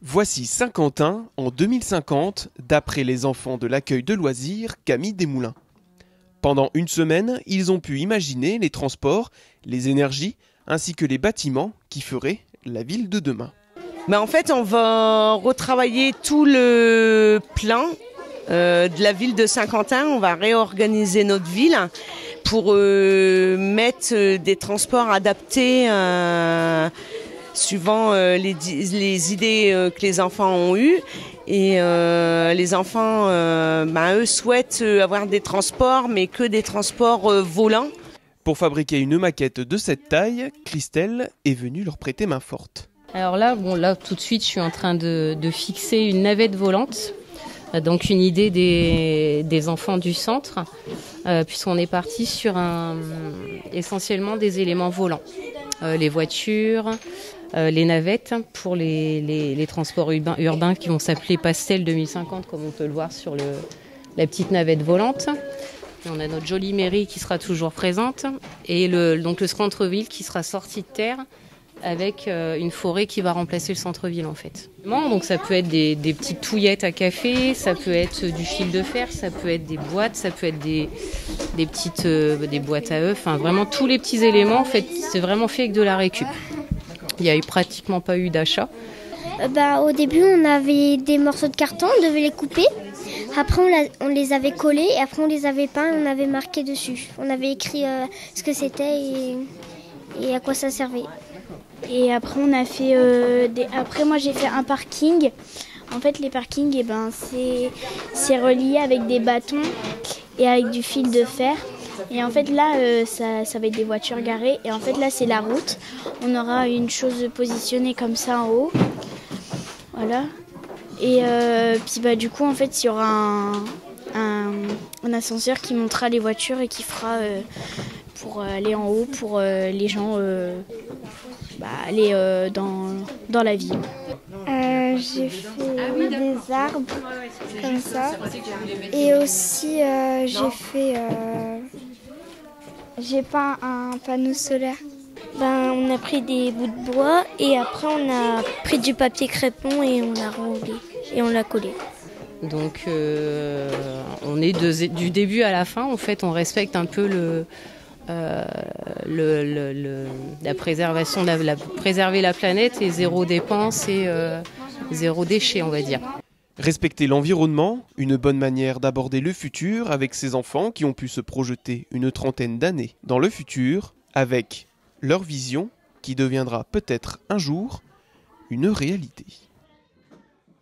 Voici Saint-Quentin en 2050, d'après les enfants de l'accueil de loisirs Camille Desmoulins. Pendant une semaine, ils ont pu imaginer les transports, les énergies, ainsi que les bâtiments qui feraient la ville de demain. En fait, on va retravailler tout le plan de la ville de Saint-Quentin. On va réorganiser notre ville pour mettre des transports adaptés suivant les idées que les enfants ont eues. Et les enfants, eux, souhaitent avoir des transports, mais que des transports volants. Pour fabriquer une maquette de cette taille, Christelle est venue leur prêter main forte. Alors là, tout de suite, je suis en train de fixer une navette volante. Donc une idée des enfants du centre, puisqu'on est parti sur essentiellement des éléments volants. Les voitures, les navettes pour les transports urbains qui vont s'appeler Pastel 2050, comme on peut le voir sur la petite navette volante. Et on a notre jolie mairie qui sera toujours présente et donc le centre-ville qui sera sorti de terre avec une forêt qui va remplacer le centre-ville en fait. Donc ça peut être des petites touillettes à café, ça peut être du fil de fer, ça peut être des boîtes, ça peut être des boîtes à œufs, enfin vraiment tous les petits éléments en fait, c'est vraiment fait avec de la récup. Il n'y a pratiquement pas eu d'achat. Au début on avait des morceaux de carton, on devait les couper. Après on les avait collés et après on les avait peints et on avait marqué dessus. On avait écrit ce que c'était et à quoi ça servait. Et après on a fait après moi j'ai fait un parking. En fait les parkings c'est relié avec des bâtons et avec du fil de fer. Et en fait là ça va être des voitures garées et en fait là c'est la route. On aura une chose positionnée comme ça en haut. Voilà. Et puis du coup en fait il y aura un ascenseur qui montera les voitures et qui fera pour aller en haut pour les gens aller dans la ville. J'ai fait des arbres comme ça et aussi j'ai peint un panneau solaire. On a pris des bouts de bois et après on a pris du papier crépon et on l'a roulé et on l'a collé. Donc on est du début à la fin, en fait on respecte un peu la préservation, préserver la planète et zéro dépense et zéro déchet on va dire. Respecter l'environnement, une bonne manière d'aborder le futur avec ces enfants qui ont pu se projeter une trentaine d'années dans le futur avec leur vision qui deviendra peut-être un jour une réalité.